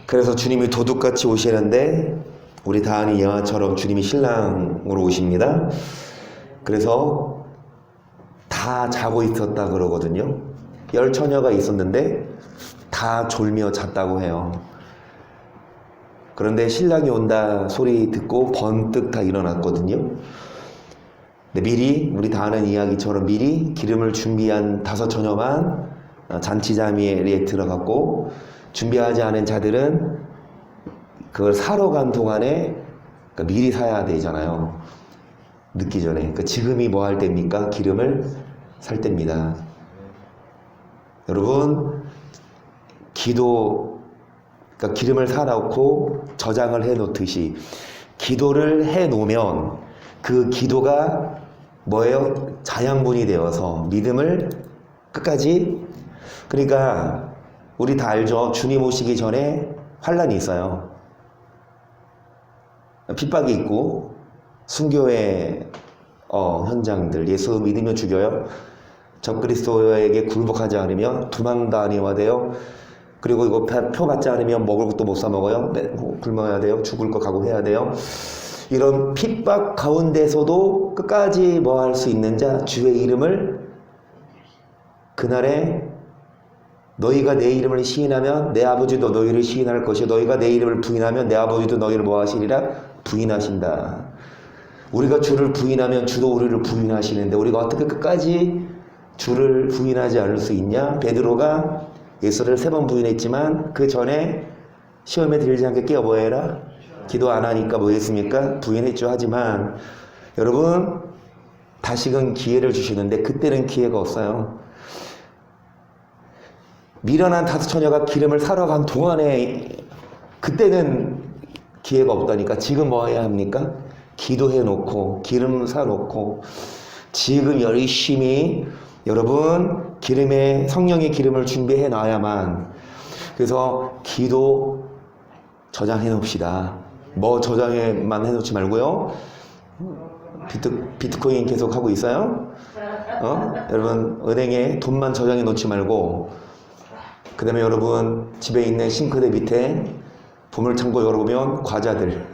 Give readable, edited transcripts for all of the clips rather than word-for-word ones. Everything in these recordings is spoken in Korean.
그래서 주님이 도둑같이 오시는데 우리 다은이 영화처럼 주님이 신랑으로 오십니다. 그래서 다 자고 있었다 그러거든요. 10처녀가 있었는데 다 졸며 잤다고 해요. 그런데 신랑이 온다 소리 듣고 번뜩 다 일어났거든요. 근데 미리 우리 다은은 이야기처럼 미리 기름을 준비한 5처녀만 잔치자리에 들어갔고, 준비하지 않은 자들은 그걸 사러 간 동안에 미리 사야 되잖아요. 늦기 전에. 그러니까 지금이 뭐 할 때입니까? 기름을 살 때입니다. 여러분, 그러니까 기름을 사놓고 저장을 해 놓듯이 기도를 해 놓으면 그 기도가 뭐예요? 자양분이 되어서 믿음을 끝까지. 그러니까 우리 다 알죠? 주님 오시기 전에 환란이 있어요. 핍박이 있고 순교의 현장들. 예수 믿으면 죽여요. 적그리스도에게 굴복하지 않으면 두망다니와 돼요. 그리고 이거 표 받지 않으면 먹을 것도 못 사 먹어요. 굶어야 돼요. 죽을 거 각오해야 돼요. 이런 핍박 가운데서도 끝까지 뭐 할 수 있는 자, 주의 이름을 그날에 너희가 내 이름을 시인하면 내 아버지도 너희를 시인할 것이요 너희가 내 이름을 부인하면 내 아버지도 너희를 뭐 하시리라? 부인하신다. 우리가 주를 부인하면 주도 우리를 부인하시는데 우리가 어떻게 끝까지 주를 부인하지 않을 수 있냐? 베드로가 예수를 3번 부인했지만 그 전에 시험에 들지 않게 깨어 뭐 해라? 기도 안 하니까 뭐 했습니까? 부인했죠. 하지만 여러분, 다시금 기회를 주시는데 그때는 기회가 없어요. 미련한 5처녀가 기름을 사러 간 동안에 그때는 기회가 없다니까. 지금 뭐 해야 합니까? 기도해 놓고 기름 사 놓고 지금 열심히 여러분 성령의 기름을 준비해 놔야만. 그래서 기도 저장해 놓읍시다. 뭐 저장만 해 놓지 말고요. 비트코인 계속 하고 있어요? 여러분 은행에 돈만 저장해 놓지 말고, 그 다음에 여러분 집에 있는 싱크대 밑에 보물창고 열어보면 과자들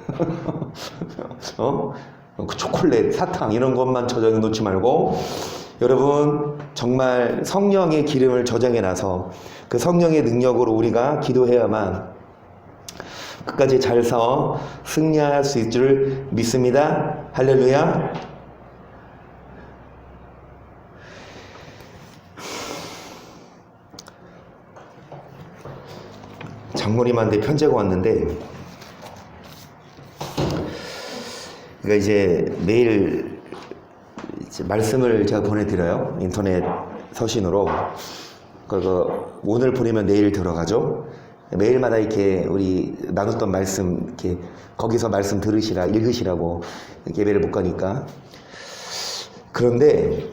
초콜릿, 사탕 이런 것만 저장해 놓지 말고, 여러분 정말 성령의 기름을 저장해 놔서 그 성령의 능력으로 우리가 기도해야만 끝까지 잘 서 승리할 수 있을 줄 믿습니다. 할렐루야. 장모님한테 편지가 왔는데, 그러니까 이제 매일 이제 말씀을 제가 보내드려요. 인터넷 서신으로. 오늘 보내면 내일 들어가죠. 매일마다 이렇게 우리 나눴던 말씀, 이렇게 거기서 말씀 읽으시라고 예배를 못 가니까. 그런데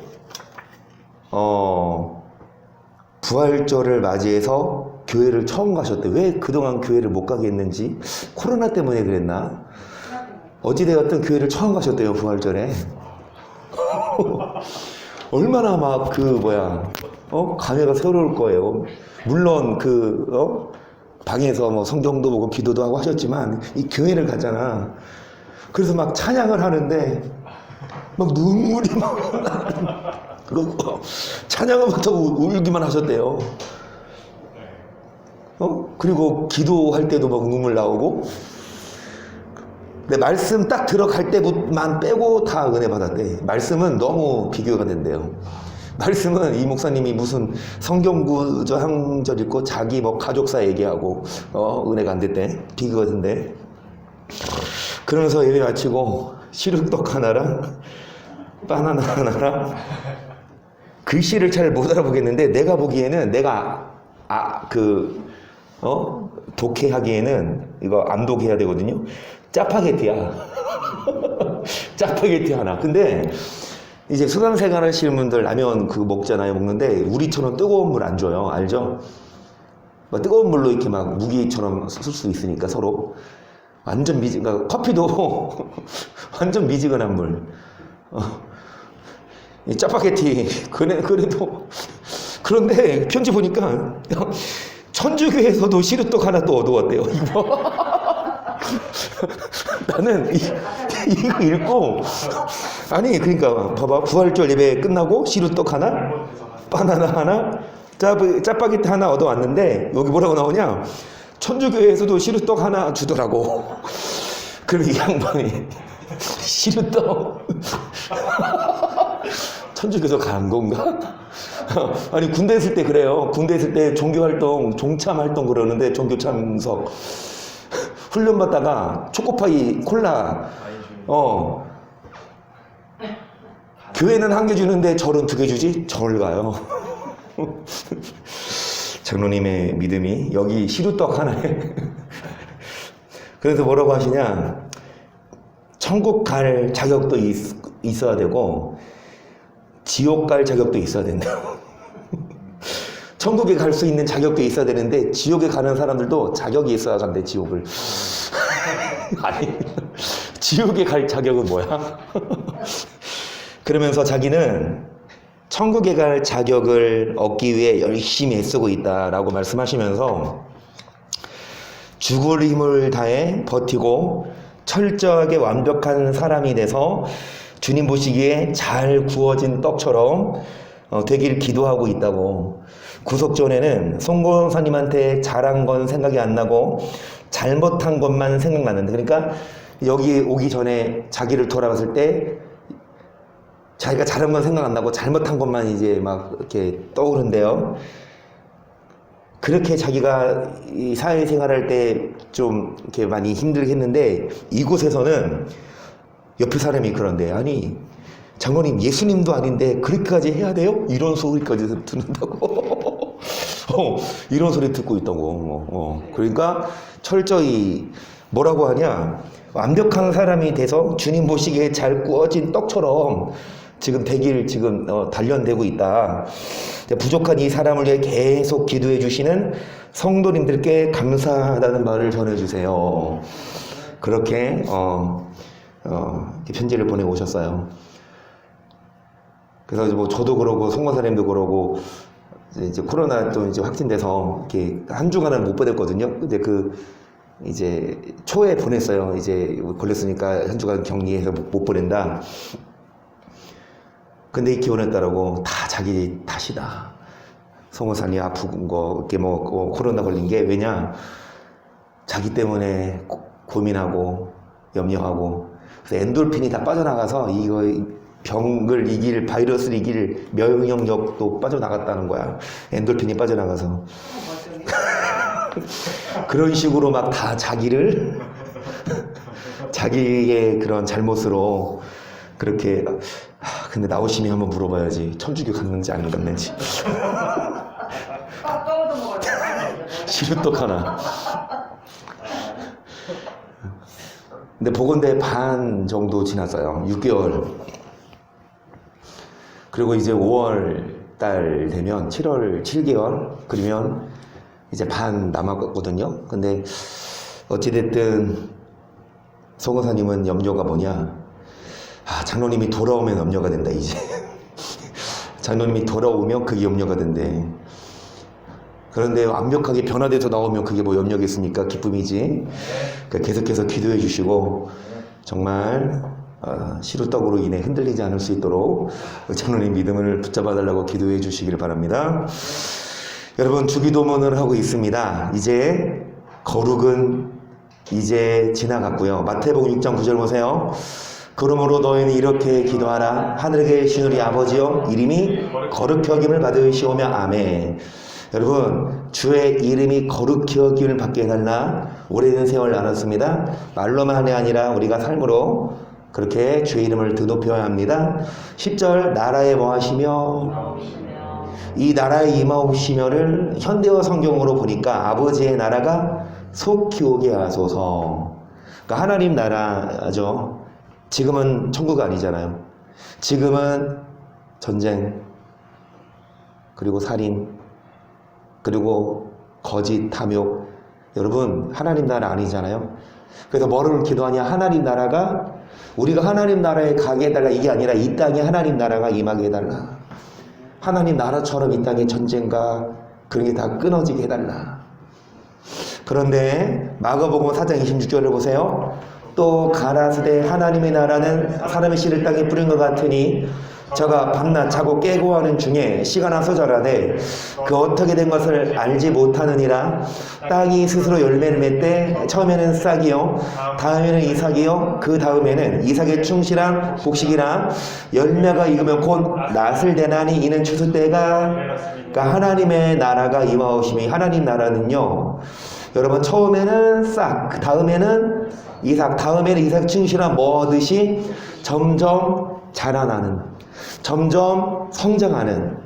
부활절을 맞이해서 교회를 처음 가셨대. 왜 그동안 교회를 못 가게 했는지, 코로나 때문에 그랬나? 어찌되었든 교회를 처음 가셨대요, 부활절에. 얼마나 막 감회가 새로울 거예요. 물론 방에서 뭐 성경도 보고 기도도 하고 하셨지만 이 교회를 갔잖아. 그래서 막 찬양을 하는데 막 눈물이 그리고 찬양하면서 울기만 하셨대요. 그리고 기도할 때도 막 눈물 나오고. 근데 말씀 딱 들어갈 때만 빼고 다 은혜 받았대. 말씀은 너무 비교가 된대요. 말씀은 이 목사님이 무슨 성경구절 한 절 읽고 자기 뭐 가족사 얘기하고 은혜가 안 됐대. 비교가 된대. 그러면서 예배 마치고 시루떡 하나랑 바나나 하나랑 글씨를 잘 못 알아보겠는데, 내가 보기에는 독해하기에는 이거 암독해야 되거든요. 짜파게티야. 짜파게티 하나. 근데 이제 수강생활 하시는 분들 라면 먹잖아요. 먹는데 우리처럼 뜨거운 물 안 줘요. 알죠? 뜨거운 물로 이렇게 막 무기처럼 쓸 수 있으니까 서로. 완전 그러니까 커피도 완전 미지근한 물. 이 짜파게티. 그래도. 그런데 편지 보니까 천주교에서도 시루떡 하나 또 얻어왔대요. 이거. 나는 이거 읽고 아니 그러니까 봐봐 부활절 예배 끝나고 시루떡 하나, 바나나 하나, 짜파게티 하나 얻어왔는데 여기 뭐라고 나오냐? 천주교에서도 시루떡 하나 주더라고. 그럼 이 양반이 시루떡 천주교에서 간 건가? 아니 군대 있을 때 그래요. 군대 있을 때 종교활동, 종참활동 그러는데 종교 참석 훈련 받다가 초코파이 콜라 교회는 한 개 주는데 절은 2개 주지? 절 가요. 장로님의 믿음이 여기 시루떡 하나에 그래서 뭐라고 하시냐, 천국 갈 자격도 있어야 되고 지옥 갈 자격도 있어야 된다고. 천국에 갈 수 있는 자격도 있어야 되는데 지옥에 가는 사람들도 자격이 있어야 간대, 지옥을. 아니, 지옥에 갈 자격은 뭐야? 그러면서 자기는 천국에 갈 자격을 얻기 위해 열심히 애쓰고 있다라고 말씀하시면서 죽을 힘을 다해 버티고 철저하게 완벽한 사람이 돼서 주님 보시기에 잘 구워진 떡처럼 되길 기도하고 있다고. 구속전에는 송건사님한테 잘한 건 생각이 안 나고 잘못한 것만 생각나는데, 그러니까 여기 오기 전에 자기를 돌아봤을 때 자기가 잘한 건 생각 안 나고 잘못한 것만 이제 막 이렇게 떠오른대요. 그렇게 자기가 이 사회생활할 때 좀 이렇게 많이 힘들게 했는데 이곳에서는 옆에 사람이 그런데, 아니 장로님 예수님도 아닌데 그렇게까지 해야 돼요? 이런 소리까지 듣는다고. 이런 소리 듣고 있다고. 그러니까 철저히 뭐라고 하냐, 완벽한 사람이 돼서 주님 보시기에 잘 구워진 떡처럼 지금 되길 지금 단련되고 있다. 부족한 이 사람을 위해 계속 기도해 주시는 성도님들께 감사하다는 말을 전해주세요. 그렇게 편지를 보내 오셨어요. 그래서 뭐 저도 그러고 송건사님도 그러고 이제 코로나 또 이제 확진돼서 이렇게 한 주간은 못 보냈거든요. 근데 이제 초에 보냈어요. 이제 걸렸으니까 한 주간 격리해서 못 보낸다. 근데 이 기원에 따르고 다 자기 탓이다. 송건사님 아픈 거, 이렇게 뭐 코로나 걸린 게 왜냐? 자기 때문에 고민하고 염려하고 그래서 엔돌핀이 다 빠져나가서 이거 병을 이길, 바이러스를 이길 면역력도 빠져나갔다는 거야. 엔돌핀이 빠져나가서. 그런 식으로 막 다 자기를 자기의 그런 잘못으로 그렇게. 근데 나오시면 한번 물어봐야지. 천주교 갔는지 안 갔는지. 시루떡 하나. 근데 보건대 반 정도 지났어요. 6개월. 그리고 이제 5월 달 되면 7월 7개월 그러면 이제 반 남았거든요. 근데 어찌됐든 송건사님은 염려가 뭐냐, 장로님이 돌아오면 염려가 된다. 이제 장로님이 돌아오면 그게 염려가 된대. 그런데 완벽하게 변화돼서 나오면 그게 뭐 염려겠습니까? 기쁨이지. 그러니까 계속해서 기도해 주시고 정말 시루떡으로 인해 흔들리지 않을 수 있도록 장로님 믿음을 붙잡아 달라고 기도해 주시기를 바랍니다. 여러분, 주기도문을 하고 있습니다. 이제 거룩은 이제 지나갔고요. 마태복음 6장 9절 보세요. 그러므로 너희는 이렇게 기도하라. 하늘에 계신 우리 아버지여, 이름이 거룩히 여김을 받으시오며. 아멘. 여러분, 주의 이름이 거룩히 여김을 받게 해달라. 오래된 세월 나눴습니다. 말로만이 아니라 우리가 삶으로 그렇게 주의 이름을 드높여야 합니다. 10절, 나라에 뭐하시며, 이 나라에 임하오시며를 현대어 성경으로 보니까 아버지의 나라가 속히 오게 하소서. 그러니까 하나님 나라죠. 지금은 천국 아니잖아요. 지금은 전쟁, 그리고 살인, 그리고 거짓, 탐욕. 여러분, 하나님 나라 아니잖아요. 그래서 뭐를 기도하냐? 하나님 나라가, 우리가 하나님 나라에 가게 해달라, 이게 아니라 이 땅에 하나님 나라가 임하게 해달라. 하나님 나라처럼 이 땅에 전쟁과 그런 게 다 끊어지게 해달라. 그런데 마가복음 4장 26절을 보세요. 또 가라사대 하나님의 나라는 사람의 씨를 땅에 뿌린 것 같으니 저가 밤낮 자고 깨고 하는 중에 시가 나서 절하되 그 어떻게 된 것을 알지 못하느니라. 땅이 스스로 열매를 맺되 처음에는 싹이요 다음에는 이삭이요 그 다음에는 이삭의 충실한 곡식이라. 열매가 익으면 곧 낫을 대나니 이는 추수 때가. 그러니까 하나님의 나라가 임하오심이. 하나님 나라는요 여러분 처음에는 싹, 그 다음에는 이삭, 다음에는 이삭 충실한 뭐듯이 점점 자라나는, 점점 성장하는.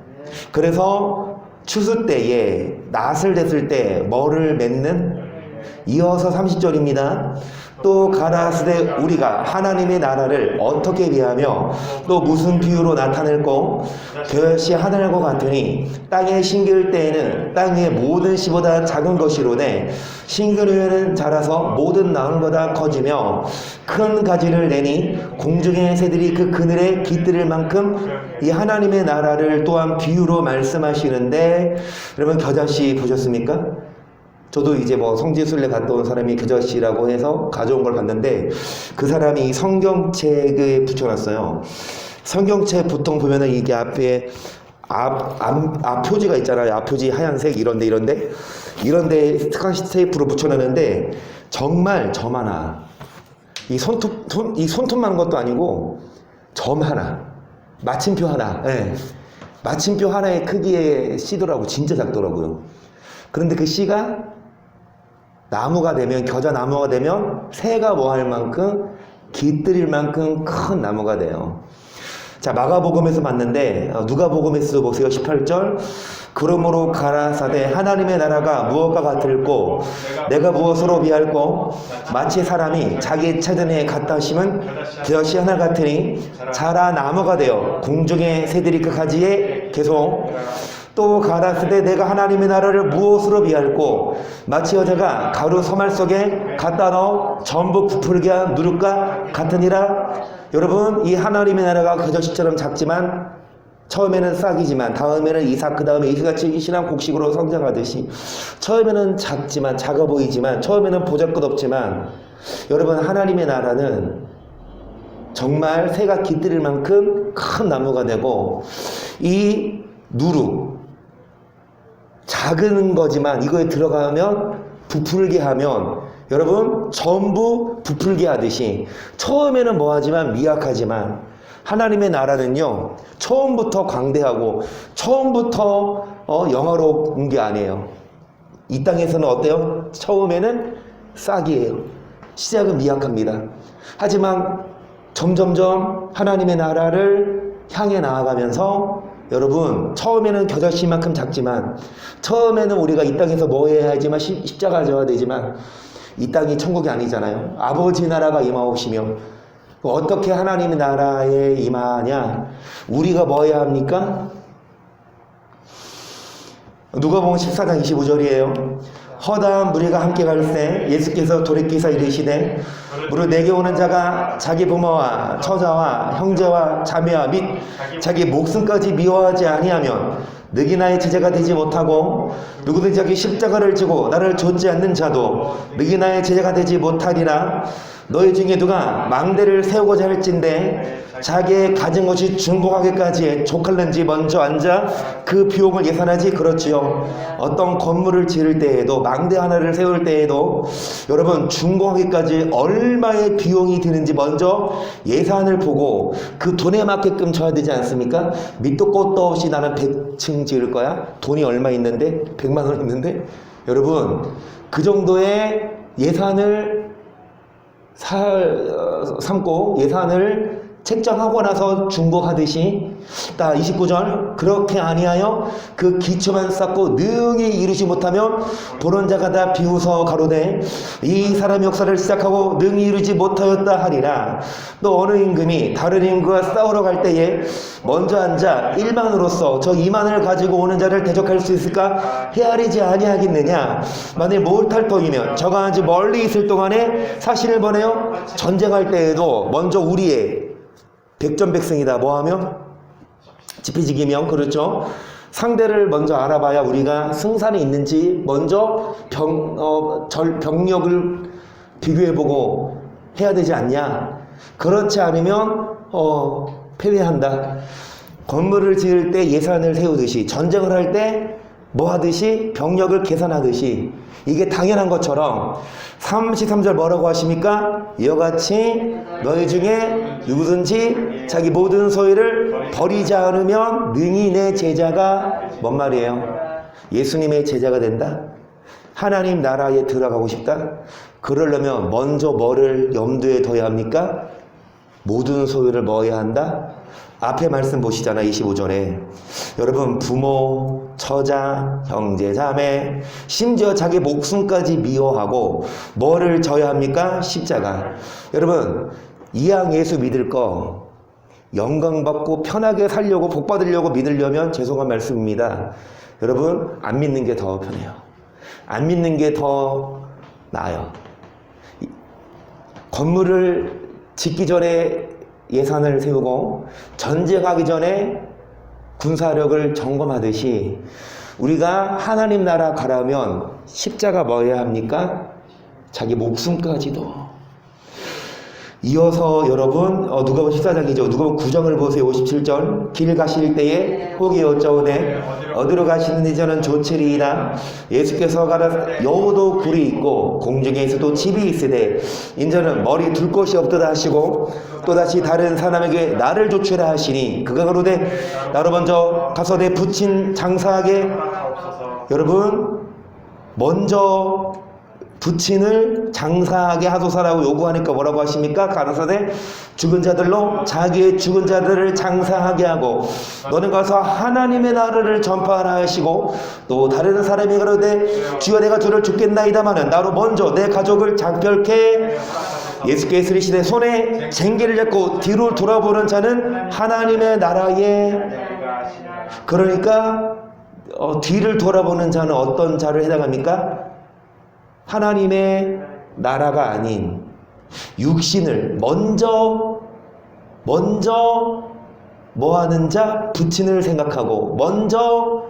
그래서 추수 때에 낫을 댔을 때 뭐를 맺는. 이어서 30절입니다. 또 가라사대 우리가 하나님의 나라를 어떻게 비하며 또 무슨 비유로 나타낼꼬. 그것이 하늘과 같으니 땅에 심길 때에는 땅의 모든 씨보다 작은 것이로되 심긴 후에는 자라서 모든 나무 보다 커지며 큰 가지를 내니 공중의 새들이 그 그늘에 깃들일 만큼. 이 하나님의 나라를 또한 비유로 말씀하시는데 여러분 겨자씨 보셨습니까? 저도 이제 뭐 성지순례 갔다 온 사람이 겨자씨라고 해서 가져온 걸 봤는데 그 사람이 성경책에 붙여놨어요. 성경책 보통 보면은 이게 앞에 앞 표지가 있잖아요. 앞 표지 하얀색 이런데 스카시 테이프로 붙여놨는데 정말 점 하나, 이 손톱만 것도 아니고 점 하나, 마침표 하나, 예. 마침표 하나의 크기의 씨더라고. 진짜 작더라고요. 그런데 그 씨가 나무가 되면, 겨자 나무가 되면 새가 뭐 할 만큼, 깃들일 만큼 큰 나무가 돼요. 자, 마가복음에서 봤는데 누가복음에서 보세요. 18절. 그러므로 가라사대 하나님의 나라가 무엇과 같을꼬. 내가 무엇으로 비할꼬. 마치 사람이 자기 차전에 갖다 심은 겨자씨 하나 같으니 자라 나무가 되어 궁중의 새들이 그 가지에 계속. 또 가라사대 내가 하나님의 나라를 무엇으로 비할꼬. 마치 여자가 가루 서말 속에 갖다 넣어 전부 부풀게 한 누룩과 같으니라. 여러분 이 하나님의 나라가 겨자씨처럼 작지만 처음에는 싹이지만 다음에는 이삭, 그 다음에 이삭같이 신한 곡식으로 성장하듯이 처음에는 작지만, 작아 보이지만, 처음에는 보잘것없지만 여러분 하나님의 나라는 정말 새가 깃들일 만큼 큰 나무가 되고, 이 누룩 작은 거지만 이거에 들어가면 부풀게 하면 여러분 전부 부풀게 하듯이 처음에는 뭐하지만 미약하지만 하나님의 나라는요 처음부터 광대하고 처음부터 영화로운 게 아니에요. 이 땅에서는 어때요? 처음에는 싹이에요. 시작은 미약합니다. 하지만 점점점 하나님의 나라를 향해 나아가면서 여러분 처음에는 겨자씨만큼 작지만, 처음에는 우리가 이 땅에서 뭐 해야 하지만 십자가 져야 되지만 이 땅이 천국이 아니잖아요. 아버지 나라가 임하오시며 어떻게 하나님의 나라에 임하냐. 우리가 뭐 해야 합니까? 누가복음 14장 25절이에요. 허다한 무리가 함께 갈 때 예수께서 돌이키사 이르시되 무릇 내게 오는 자가 자기 부모와 처자와 형제와 자매와 및 자기 목숨까지 미워하지 아니하면 너희 나의 제자가 되지 못하고, 누구든지 자기 십자가를 지고 나를 좇지 않는 자도 너희 나의 제자가 되지 못하리라. 너희 중에 누가 망대를 세우고자 할진대 자기의 가진 것이 중공하기까지 족할는지 먼저 앉아 그 비용을 예산하지. 그렇지요. 어떤 건물을 지을 때에도, 망대 하나를 세울 때에도 여러분 중공하기까지 얼마의 비용이 드는지 먼저 예산을 보고 그 돈에 맞게끔 쳐야 되지 않습니까? 밑도 끝도 없이 나는 100층 지을 거야? 돈이 얼마 있는데? 100만 원 있는데? 여러분 그 정도의 예산을 삼고 예산을 책정하고 나서 중복하듯이, 딱 29절 그렇게 아니하여 그 기초만 쌓고 능히 이루지 못하면 보는 자가 다 비웃어 가로되 이 사람의 역사를 시작하고 능히 이루지 못하였다 하리라. 또 어느 임금이 다른 임금과 싸우러 갈 때에 먼저 앉아 1만으로서 저 2만을 가지고 오는 자를 대적할 수 있을까 헤아리지 아니하겠느냐. 만일 못할 터이면 저가 아직 멀리 있을 동안에 사신을 보내어 전쟁할 때에도 먼저 우리의 백전백승이다 뭐하며? 지피지기명. 그렇죠. 상대를 먼저 알아봐야 우리가 승산이 있는지 먼저 병력을 비교해보고 해야 되지 않냐. 그렇지 않으면 패배한다. 건물을 지을 때 예산을 세우듯이, 전쟁을 할 때 뭐 하듯이 병력을 계산하듯이, 이게 당연한 것처럼 33절 뭐라고 하십니까? 이와 같이 너희 중에 누구든지 자기 모든 소유를 버리지 않으면 능히 내 제자가 뭔 말이에요? 예수님의 제자가 된다? 하나님 나라에 들어가고 싶다? 그러려면 먼저 뭐를 염두에 둬야 합니까? 모든 소유를 뭐 해야 한다? 앞에 말씀 보시잖아. 25절에 여러분, 부모, 처자, 형제, 자매, 심지어 자기 목숨까지 미워하고 뭐를 져야 합니까? 십자가. 여러분, 이왕 예수 믿을 거 영광받고 편하게 살려고 복 받으려고 믿으려면 죄송한 말씀입니다. 여러분, 안 믿는 게 더 편해요. 안 믿는 게 더 나아요. 건물을 짓기 전에 예산을 세우고 전쟁하기 전에 군사력을 점검하듯이 우리가 하나님 나라 가려면 십자가 뭐 해야 합니까? 자기 목숨까지도. 이어서 여러분 누가복음 14장이죠. 누가복음 9장을 보세요. 57절. 길 가실 때에 혹이 여짜오되 어디로 가시는지 저는 좋으리이다. 예수께서 가라 여호도 굴이 있고 공중에서도 집이 있으되 인자는 머리 둘 곳이 없도다 하시고 또다시 다른 사람에게 나를 조치라 하시니 그가 가로되 나로 먼저 가서 내 부친 장사하게. 여러분, 먼저 부친을 장사하게 하소서라고 요구하니까 뭐라고 하십니까? 가라사대 죽은 자들로 자기의 죽은 자들을 장사하게 하고 너는 가서 하나님의 나라를 전파하라 하시고 또 다른 사람이 그러되 주여 내가 저를 죽겠나이다마는 나로 먼저 내 가족을 장별케. 예수께서 이르시되 손에 쟁기를 잡고 뒤로 돌아보는 자는 하나님의 나라에. 그러니까 뒤를 돌아보는 자는 어떤 자를 해당합니까? 하나님의 나라가 아닌 육신을 먼저 뭐 하는 자? 부친을 생각하고 먼저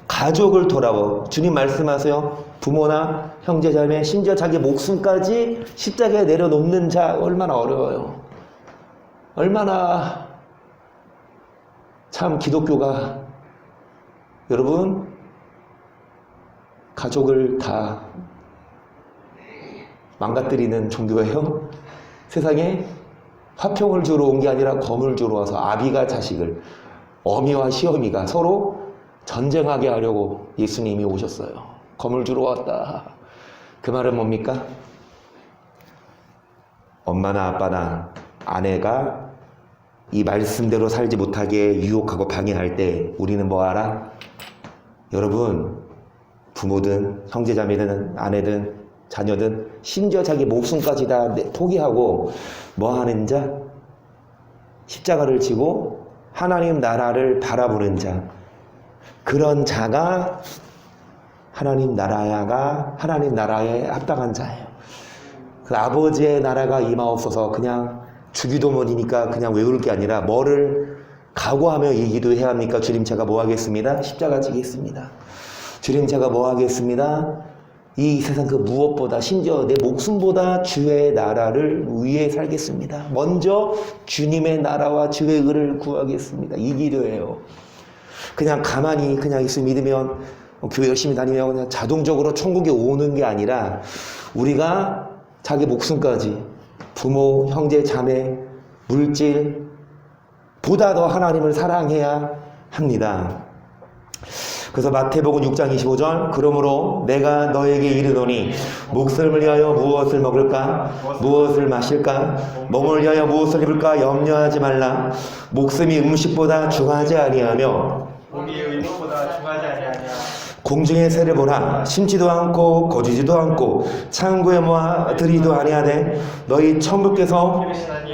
가족을 돌아보. 주님 말씀하세요. 부모나 형제자매 심지어 자기 목숨까지 십자가에 내려놓는 자 얼마나 어려워요. 얼마나 참 기독교가 여러분 가족을 다 망가뜨리는 종교예요. 세상에 화평을 주러 온 게 아니라 검을 주러 와서 아비가 자식을, 어미와 시어미가 서로 전쟁하게 하려고 예수님이 오셨어요. 검을 주러 왔다. 그 말은 뭡니까? 엄마나 아빠나 아내가 이 말씀대로 살지 못하게 유혹하고 방해할 때 우리는 뭐 하라? 여러분, 부모든 형제자매든 아내든 자녀든 심지어 자기 목숨까지 다 포기하고 뭐 하는 자? 십자가를 지고 하나님 나라를 바라보는 자. 그런 자가 하나님 나라에 합당한 자예요. 그 아버지의 나라가 임하옵소서. 그냥 주기도문이니까 그냥 외울 게 아니라 뭐를 각오하며 이 기도해야 합니까? 주님 제가 뭐 하겠습니다? 십자가 지겠습니다. 주님 제가 뭐 하겠습니다? 이 세상 그 무엇보다 심지어 내 목숨보다 주의 나라를 위해 살겠습니다. 먼저 주님의 나라와 주의 의를 구하겠습니다. 이 기도예요. 그냥 가만히 그냥 예수 믿으면 교회 열심히 다니면 그냥 자동적으로 천국에 오는 게 아니라 우리가 자기 목숨까지 부모, 형제, 자매, 물질 보다 더 하나님을 사랑해야 합니다. 그래서 마태복음 6장 25절 그러므로 내가 너에게 이르노니 목숨을 위하여 무엇을 먹을까 무엇을 마실까 몸을 위하여 무엇을 입을까 염려하지 말라. 목숨이 음식보다 중하지 아니하며 몸이 의복보다 중하지 아니하냐. 공중의 새를 보라. 심지도 않고 거두지도 않고 창고에 모아 들이도 아니하되 너희 천부께서 이르시나니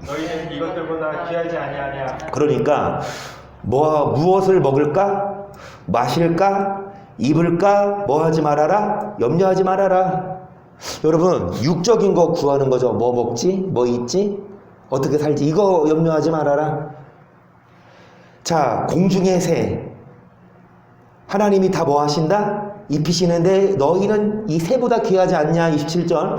너희는 이것들보다 귀하지 아니하냐. 그러니까 무엇을 먹을까 마실까 입을까 뭐 하지 말아라 염려하지 말아라. 여러분 육적인 거 구하는 거죠. 뭐 먹지 뭐 입지 어떻게 살지 이거 염려하지 말아라. 자 공중의 새 하나님이 다 뭐 하신다? 입히시는데 너희는 이 새보다 귀하지 않냐? 27절.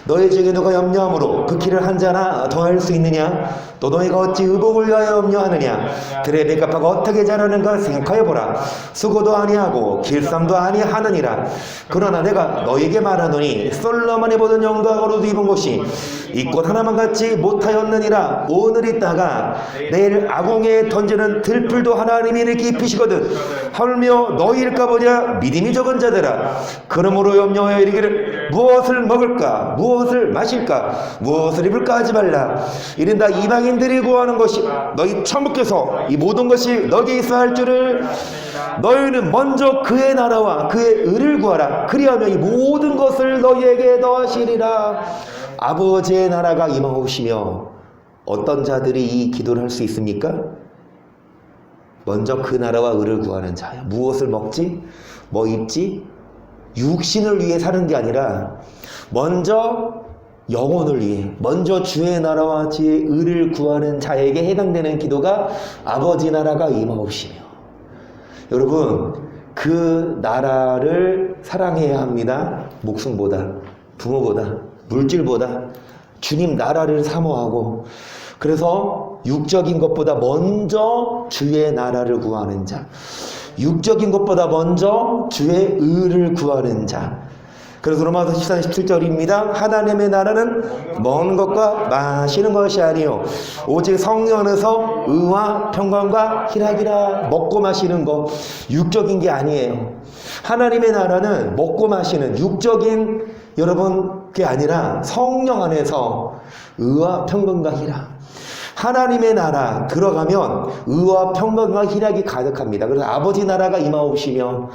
너희 중에 누가 염려함으로 그 키를 한 자나 더할 수 있느냐? 또 너희가 어찌 의복을 위하여 염려하느냐? 들의 백합화가 어떻게 자라는가 생각하여 보라. 수고도 아니하고 길쌈도 아니하느니라. 그러나 내가 너희에게 말하노니 솔로몬이 보던 영광으로도 입은 곳이 이 꽃 하나만 갖지 못하였느니라. 오늘 있다가 내일 아궁이에 던지는 들풀도 하나님이 이렇게 입히시거든. 하물며 너희일까 보냐? 믿음이 적은 자들아. 그러므로 염려하여 이르기를 무엇을 먹을까? 무엇을 마실까? 무엇을 입을까 하지 말라. 이른다 이방인들이 구하는 것이 너희 천부께서 이 모든 것이 너희에게 있어야 할 줄을 너희는 먼저 그의 나라와 그의 의를 구하라. 그리하면 이 모든 것을 너희에게 더하시리라. 아버지의 나라가 임하오시며 어떤 자들이 이 기도를 할 수 있습니까? 먼저 그 나라와 의를 구하는 자야. 무엇을 먹지? 뭐 입지? 육신을 위해 사는 게 아니라 먼저 영혼을 위해, 먼저 주의 나라와 주의 의를 구하는 자에게 해당되는 기도가 아버지 나라가 임하옵시며. 여러분, 그 나라를 사랑해야 합니다. 목숨보다, 부모보다, 물질보다 주님 나라를 사모하고, 그래서 육적인 것보다 먼저 주의 나라를 구하는 자, 육적인 것보다 먼저 주의 의를 구하는 자. 그래서 로마서 14장 17절입니다. 하나님의 나라는 먹는 것과 마시는 것이 아니요 오직 성령 안에서 의와 평강과 희락이라. 먹고 마시는 거 육적인 게 아니에요. 하나님의 나라는 먹고 마시는 육적인 여러분 게 아니라 성령 안에서 의와 평강과 희락. 하나님의 나라 들어가면 의와 평강과 희락이 가득합니다. 그래서 아버지 나라가 임하옵시며,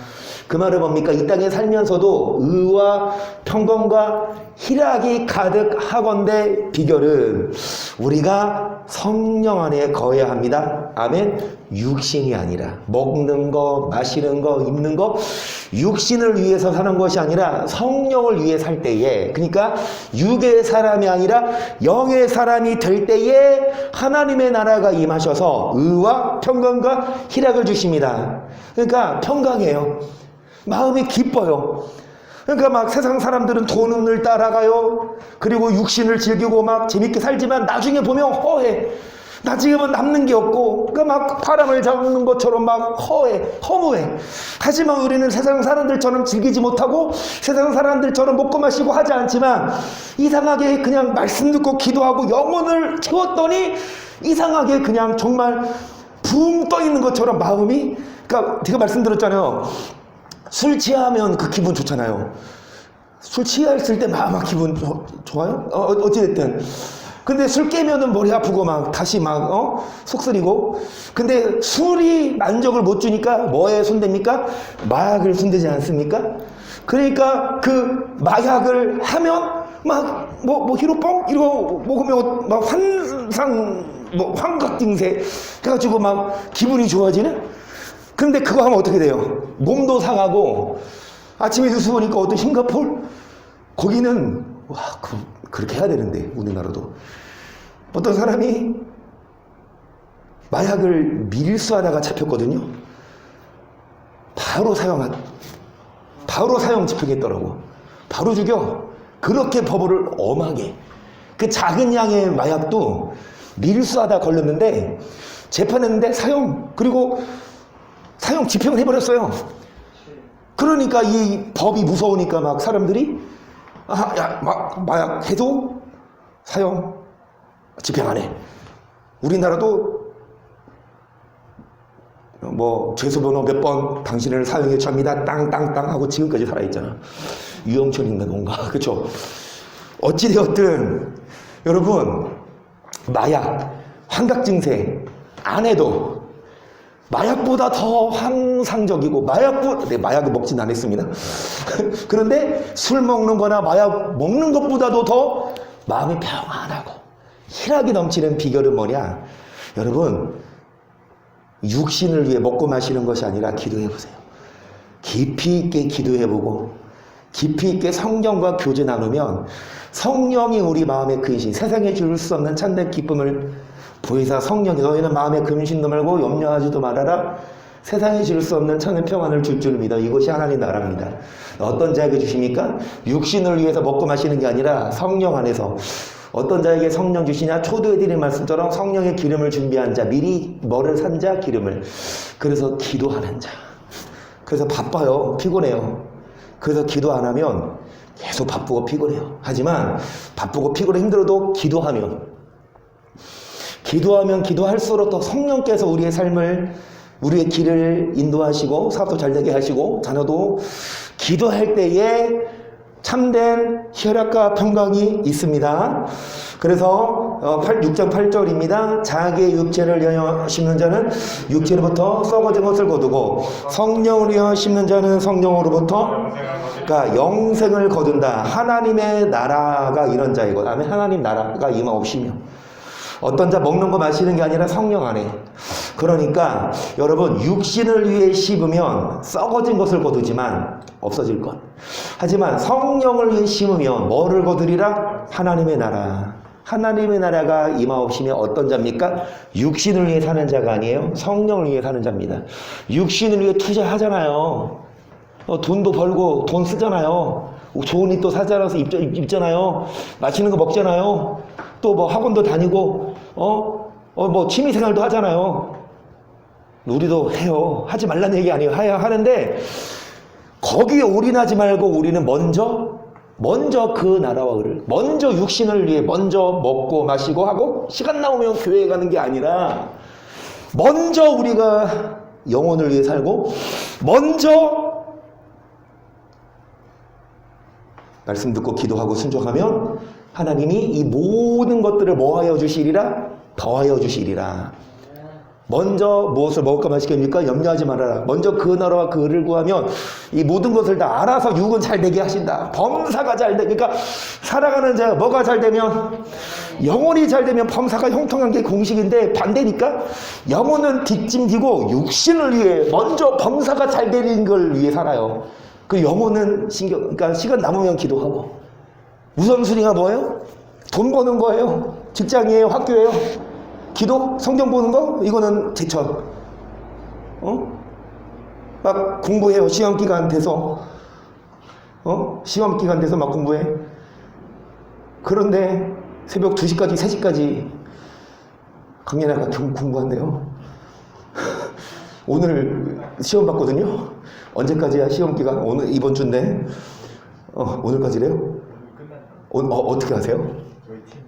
그 말은 뭡니까? 이 땅에 살면서도 의와 평강과 희락이 가득하건대 비결은 우리가 성령 안에 거해야 합니다. 아멘. 육신이 아니라 먹는 거, 마시는 거, 입는 거 육신을 위해서 사는 것이 아니라 성령을 위해 살 때에, 그러니까 육의 사람이 아니라 영의 사람이 될 때에 하나님의 나라가 임하셔서 의와 평강과 희락을 주십니다. 그러니까 평강해요. 마음이 기뻐요. 그러니까 막 세상 사람들은 돈을 따라가요. 그리고 육신을 즐기고 막 재밌게 살지만 나중에 보면 허해. 나 지금은 남는 게 없고, 그러니까 막 바람을 잡는 것처럼 막 허무해. 하지만 우리는 세상 사람들처럼 즐기지 못하고 세상 사람들처럼 먹고 마시고 하지 않지만 이상하게 그냥 말씀 듣고 기도하고 영혼을 채웠더니 이상하게 그냥 정말 붕 떠 있는 것처럼 마음이, 그러니까 제가 말씀드렸잖아요. 술 취하면 그 기분 좋잖아요. 술 취했을 때 막 기분 좋아요? 어찌됐든. 근데 술 깨면은 머리 아프고 막 다시 막 속쓰리고. 근데 술이 만족을 못 주니까 뭐에 손댑니까? 마약을 손대지 않습니까? 그러니까 그 마약을 하면 막 뭐 히로뽕 이거 먹으면 막 환각 증세 해가지고 막 기분이 좋아지네. 근데 그거 하면 어떻게 돼요? 몸도 상하고. 아침에 뉴스 보니까 어떤 싱가포르 거기는 와 그렇게 해야 되는데 우리나라도 어떤 사람이 마약을 밀수하다가 잡혔거든요. 바로 사형 집행했더라고. 바로 죽여. 그렇게 법을 엄하게. 그 작은 양의 마약도 밀수하다 걸렸는데 재판했는데 사형, 그리고 사형 집행을 해버렸어요. 그러니까 이 법이 무서우니까 막 사람들이 마약 해도 사형 집행 안 해. 우리나라도 뭐 죄수번호 몇 번 당신을 사형에 처합니다 땅땅땅 하고 지금까지 살아있잖아. 유영철인가 뭔가. 그쵸? 어찌되었든 여러분, 마약, 환각증세 안 해도 마약보다 더 환상적이고, 마약을 먹진 않았습니다. 그런데 술 먹는 거나 마약 먹는 것보다도 더 마음이 평안하고 희락이 넘치는 비결은 뭐냐? 여러분, 육신을 위해 먹고 마시는 것이 아니라 기도해보세요. 깊이 있게 기도해보고 깊이 있게 성령과 교제 나누면 성령이 우리 마음에 근신, 세상에 줄 수 없는 참된 기쁨을 보이사 성령이 너희는 마음에 근심도 말고 염려하지도 말아라. 세상에 줄 수 없는 천의 평안을 줄 줄 믿어. 이것이 하나님 나라입니다. 어떤 자에게 주십니까? 육신을 위해서 먹고 마시는 게 아니라 성령 안에서. 어떤 자에게 성령 주시냐? 초도에 드린 말씀처럼 성령의 기름을 준비한 자, 미리 뭐를 산 자? 기름을. 그래서 기도하는 자. 그래서 바빠요. 피곤해요. 그래서 기도 안 하면 계속 바쁘고 피곤해요. 하지만 바쁘고 피곤해 힘들어도 기도하면 기도할수록 더 성령께서 우리의 삶을, 우리의 길을 인도하시고 사업도 잘 되게 하시고 자녀도 기도할 때에 참된 혈압과 평강이 있습니다. 그래서 6장 8절입니다. 자기의 육체를 위하여 심는 자는 육체로부터 썩어진 것을 거두고 성령을 위하여 심는 자는 성령으로부터 그러니까 영생을 거둔다. 하나님의 나라가 이런 자이고 아멘. 하나님 나라가 임하옵시며 어떤 자 먹는 거 마시는 게 아니라 성령 안에. 그러니까 여러분 육신을 위해 심으면 썩어진 것을 거두지만 없어질 것. 하지만 성령을 위해 심으면 뭐를 거두리라? 하나님의 나라. 하나님의 나라가 임하옵시며 어떤 자입니까? 육신을 위해 사는 자가 아니에요. 성령을 위해 사는 자입니다. 육신을 위해 투자하잖아요. 돈도 벌고 돈 쓰잖아요. 좋은 옷도 사자라서 입잖아요. 맛있는 거 먹잖아요. 또 뭐 학원도 다니고 뭐 취미생활도 하잖아요. 우리도 해요. 하지 말라는 얘기 아니에요. 해야 하는데 거기에 올인하지 말고 우리는 먼저 그 나라와 의를 먼저 육신을 위해 먼저 먹고 마시고 하고 시간 나오면 교회에 가는 게 아니라 먼저 우리가 영혼을 위해 살고 먼저 말씀 듣고 기도하고 순종하면 하나님이 이 모든 것들을 뭐하여 주시리라? 더하여 주시리라. 먼저 무엇을 먹을까 마시겠습니까? 염려하지 말아라. 먼저 그 나라와 그 의를 구하면 이 모든 것을 다 알아서 육은 잘 되게 하신다. 범사가 잘 되. 그러니까 살아가는 자 뭐가 잘 되면 영혼이 잘 되면 범사가 형통한 게 공식인데 반대니까 영혼은 뒷짐지고 육신을 위해 먼저 범사가 잘 되는 걸 위해 살아요. 그 영혼은 그러니까 시간 남으면 기도하고 우선순위가 뭐예요? 돈 버는 거예요. 직장이에요. 학교예요. 기도? 성경 보는 거? 이거는 제천. 막 공부해요. 시험기간 돼서. 시험기간 돼서 막 공부해. 그런데 새벽 2시까지, 3시까지 강연회가 공부한대요. 오늘 시험 봤거든요. 언제까지야 시험기간? 오늘 이번 주인데. 오늘까지래요? 어떻게 하세요? 저희 팀이에요.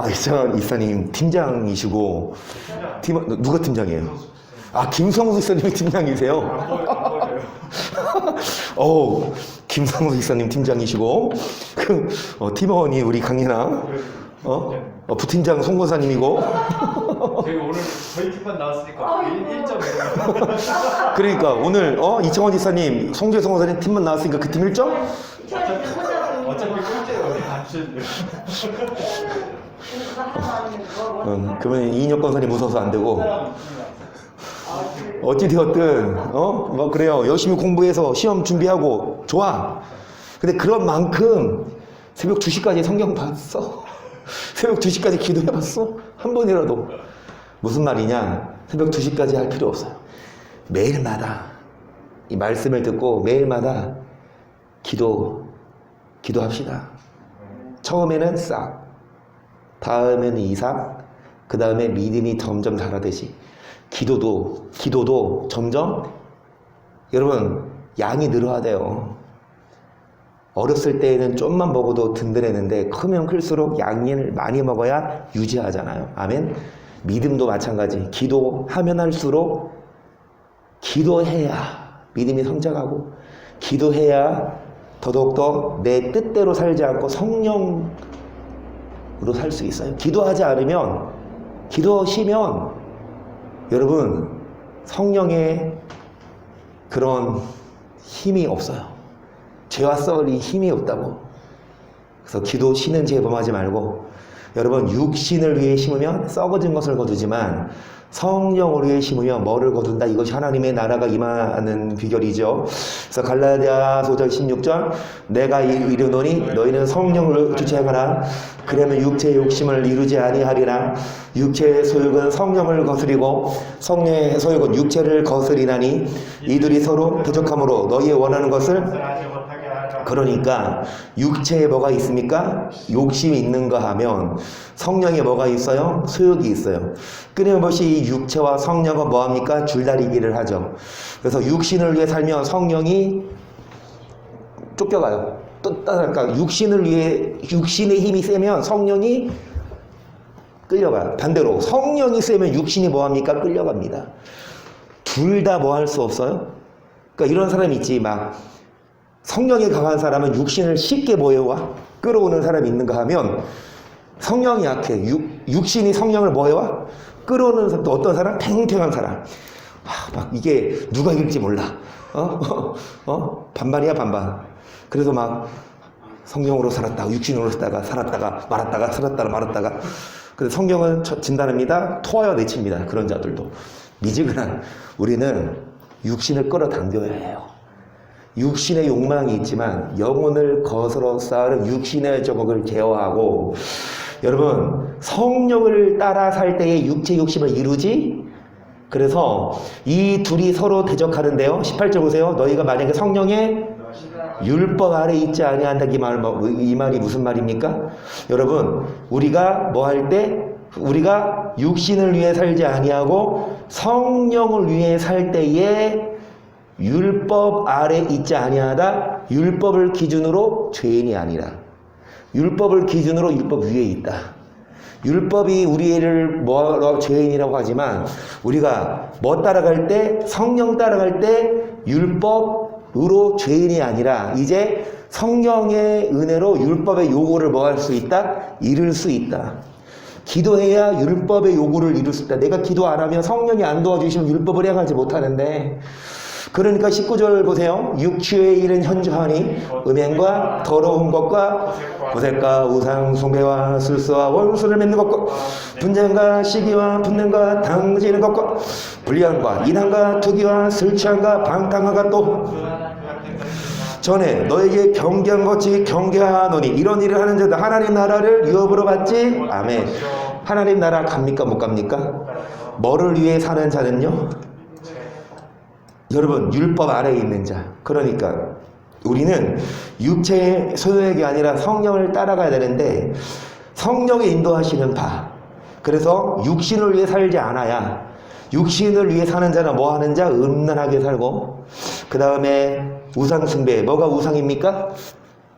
이창환 이사님 팀장이시고 누가 팀장이에요? 김성수 이사님이 팀장이세요? 김성수 이사님 팀장이시고 팀원이 우리 강예나 부팀장 송권사님이고 저희 오늘 저희 팀만 나왔으니까 1점. 그러니까 오늘 이창환 이사님 송재성 원사님 팀만 나왔으니까 그 팀 1점? 어차피 꼴찌예요. 안 주는데. 그러면 이인혁 권사님 무서워서 안 되고 어찌되었든 뭐 그래요. 열심히 공부해서 시험 준비하고 좋아. 근데 그런 만큼 새벽 2시까지 성경 봤어? 새벽 2시까지 기도해봤어? 한 번이라도. 무슨 말이냐? 새벽 2시까지 할 필요 없어요. 매일마다 이 말씀을 듣고 매일마다 기도합시다. 처음에는 싹, 다음에는 이삭, 그 다음에 믿음이 점점 자라듯이 기도도 점점 여러분 양이 늘어야 돼요. 어렸을 때에는 좀만 먹어도 든든했는데 크면 클수록 양을 많이 먹어야 유지하잖아요. 아멘. 믿음도 마찬가지. 기도하면 할수록 기도해야 믿음이 성장하고 기도해야 더더욱더 내 뜻대로 살지 않고 성령으로 살 수 있어요. 기도하지 않으면 기도하시면 여러분 성령의 그런 힘이 없어요. 죄와 썰이 힘이 없다고. 그래서 기도 쉬는 죄 범하지 말고 여러분 육신을 위해 심으면 썩어진 것을 거두지만 성령으로 위해 심으며 뭐를 거둔다. 이것이 하나님의 나라가 임하는 비결이죠. 그래서 갈라디아 5장 16절 내가 이르노니 너희는 성령을 주체하거나 그러면 육체의 욕심을 이루지 아니하리라. 육체의 소욕은 성령을 거스리고 성령의 소욕은 육체를 거스리나니 이들이 서로 부족함으로 너희의 원하는 것을 하지 못하게 하라. 그러니까 육체에 뭐가 있습니까? 욕심이 있는가 하면 성령에 뭐가 있어요? 소욕이 있어요. 끊임없이 이 육체와 성령은 뭐합니까? 줄다리기를 하죠. 그래서 육신을 위해 살면 성령이 쫓겨가요. 그러니까 육신을 위해 육신의 힘이 세면 성령이 끌려가요. 반대로 성령이 세면 육신이 뭐합니까? 끌려갑니다. 둘 다 뭐 할 수 없어요? 그러니까 이런 사람이 있지. 막 성령이 강한 사람은 육신을 쉽게 모여와 끌어오는 사람이 있는가 하면 성령이 약해. 육신이 성령을 모여와 끌어오는 사람. 또 어떤 사람? 팽팽한 사람. 막 이게 누가 이길지 몰라. 반반이야 반반. 그래서 막 성령으로 살았다가 육신으로 살았다가 말았다가 살았다가 말았다가. 근데 성경은 진단합니다. 토하여 내칩니다. 그런 자들도. 미지근한 우리는 육신을 끌어당겨야 해요. 육신의 욕망이 있지만 영혼을 거스러 쌓는 육신의 조각을 제어하고 여러분 성령을 따라 살 때에 육체 욕심을 이루지. 그래서 이 둘이 서로 대적하는데요. 18절 보세요. 너희가 만약에 성령의 율법 아래 있지 아니한다. 이 말이 무슨 말입니까? 여러분 우리가 뭐 할 때 우리가 육신을 위해 살지 아니하고 성령을 위해 살 때에 율법 아래 있지 아니하다. 율법을 기준으로 죄인이 아니라 율법을 기준으로 율법 위에 있다. 율법이 우리를 뭐 죄인이라고 하지만 우리가 뭐 따라갈 때 성령 따라갈 때 율법으로 죄인이 아니라 이제 성령의 은혜로 율법의 요구를 뭐 할 수 있다? 이룰 수 있다. 기도해야 율법의 요구를 이룰 수 있다. 내가 기도 안 하면 성령이 안 도와주시면 율법을 행하지 못하는데 그러니까 19절 보세요. 육체의 일은 현저하니 음행과 더러운 것과 보색과 우상 숭배와 술수와 원수를 맺는 것과 분쟁과 시기와 분냄과 당지는 것과 불량과 이단과 투기와 술 취함과 방탕함과 또 전에 너에게 경계한 것이 경계하노니 이런 일을 하는 자들 하나님 나라를 유업으로 받지. 아멘. 하나님 나라 갑니까 못 갑니까? 뭐를 위해 사는 자는요? 여러분 율법 아래에 있는 자. 그러니까 우리는 육체의 소유액이 아니라 성령을 따라가야 되는데 성령이 인도하시는 바. 그래서 육신을 위해 살지 않아야 육신을 위해 사는 자는 뭐 하는 자? 음란하게 살고 그 다음에 우상 숭배. 뭐가 우상입니까?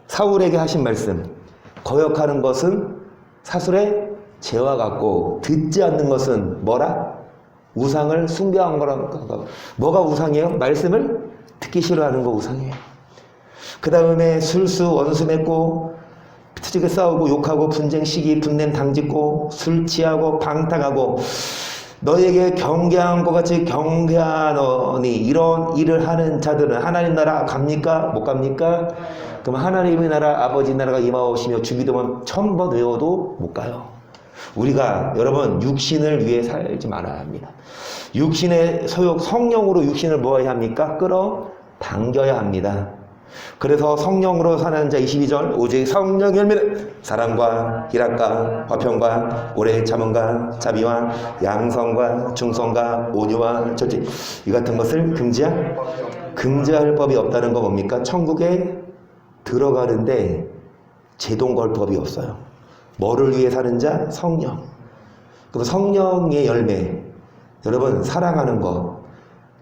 사울에게 하신 말씀. 거역하는 것은 사술의 죄와 같고 듣지 않는 것은 뭐라? 우상을 숭배한 거라고. 뭐가 우상이에요? 말씀을 듣기 싫어하는 거 우상이에요. 그 다음에 술수 원수 맺고 트지게 싸우고 욕하고 분쟁 시기 분냄 당짓고 술 취하고 방탕하고 너에게 경계한 것 같이 경계하노니 이런 일을 하는 자들은 하나님 나라 갑니까? 못 갑니까? 그럼 하나님의 나라 아버지 나라가 임하오시며 주기도만 1000번 외워도 못 가요. 우리가 여러분 육신을 위해 살지 말아야 합니다. 육신의 소욕 성령으로 육신을 뭐 해야 합니까? 끌어당겨야 합니다. 그래서 성령으로 사는 자 22절 오직 성령 열매는 사랑과 희락과 화평과 오래 참음과 자비와 양성과 충성과 온유와 절제 이 같은 것을 금지할 법이 없다는 거 뭡니까? 천국에 들어가는데 제동 걸 법이 없어요. 뭐를 위해 사는 자? 성령. 그럼 성령의 열매 여러분 사랑하는 거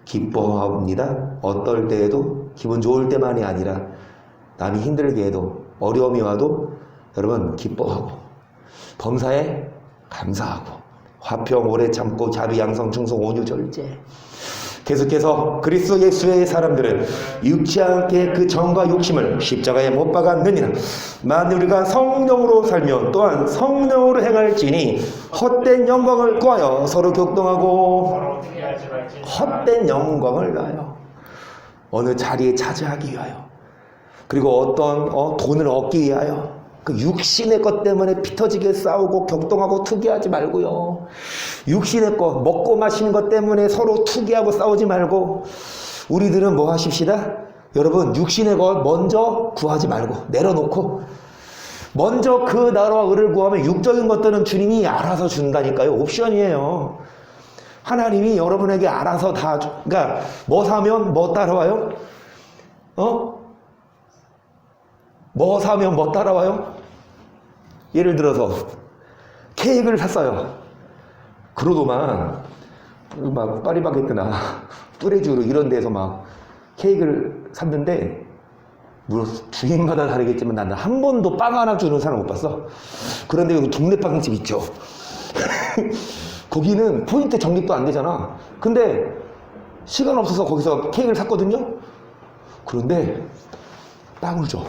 기뻐합니다. 어떨 때에도 기분 좋을 때만이 아니라 남이 힘들게 해도 어려움이 와도 여러분 기뻐하고 범사에 감사하고 화평 오래 참고 자비 양성 충성 온유 절제. 계속해서 그리스도 예수의 사람들은 육지 않게 그 정과 욕심을 십자가에 못 박았느니라. 만일 우리가 성령으로 살면 또한 성령으로 행할지니 헛된 영광을 구하여 서로 격동하고 헛된 영광을 위하여 어느 자리에 차지하기 위하여 그리고 어떤 돈을 얻기 위하여 그 육신의 것 때문에 피 터지게 싸우고 격동하고 투기하지 말고요. 육신의 것, 먹고 마시는 것 때문에 서로 투기하고 싸우지 말고 우리들은 뭐 하십시다? 여러분 육신의 것 먼저 구하지 말고 내려놓고 먼저 그 나라와 의를 구하면 육적인 것들은 주님이 알아서 준다니까요. 옵션이에요. 하나님이 여러분에게 알아서 다 그러니까 뭐 사면 뭐 따라와요? 뭐 사면 뭐 따라와요? 예를 들어서 케이크를 샀어요. 그러고만 막 파리바게뜨나 뚜레쥬르 이런 데서 막 케이크를 샀는데 물론 주인마다 다르겠지만 나는 한 번도 빵 하나 주는 사람 못 봤어. 그런데 여기 동네 빵집 있죠. 거기는 포인트 적립도 안 되잖아. 근데 시간 없어서 거기서 케이크를 샀거든요. 그런데 빵을 줘.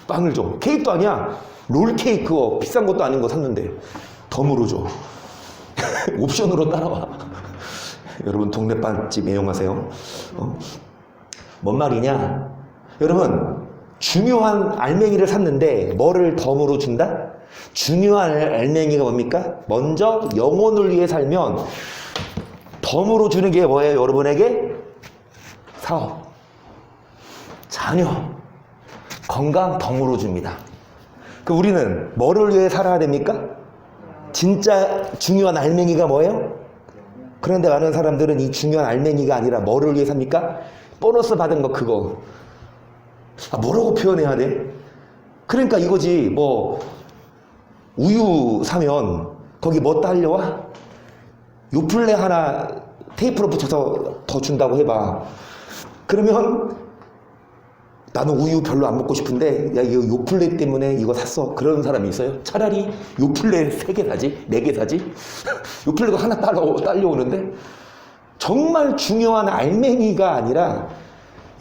빵을 줘. 케이크도 아니야. 롤 케이크 비싼 것도 아닌 거 샀는데 덤으로 줘. 옵션으로 따라와. 여러분 동네 빵집 애용하세요. 뭔 말이냐? 여러분 중요한 알맹이를 샀는데 뭐를 덤으로 준다? 중요한 알맹이가 뭡니까? 먼저 영혼을 위해 살면 덤으로 주는 게 뭐예요? 여러분에게 사업, 자녀, 건강 덤으로 줍니다. 그 우리는 뭐를 위해 살아야 됩니까? 진짜 중요한 알맹이가 뭐예요? 그런데 많은 사람들은 이 중요한 알맹이가 아니라 뭐를 위해 삽니까? 보너스 받은 거 그거. 뭐라고 표현해야 돼? 그러니까 이거지. 뭐 우유 사면 거기 뭐 딸려와? 요플레 하나 테이프로 붙여서 더 준다고 해봐. 그러면 나는 우유 별로 안 먹고 싶은데 야 이거 요플레 때문에 이거 샀어. 그런 사람이 있어요? 차라리 요플레 3개 사지? 4개 사지? 요플레가 하나 딸려오는데 정말 중요한 알맹이가 아니라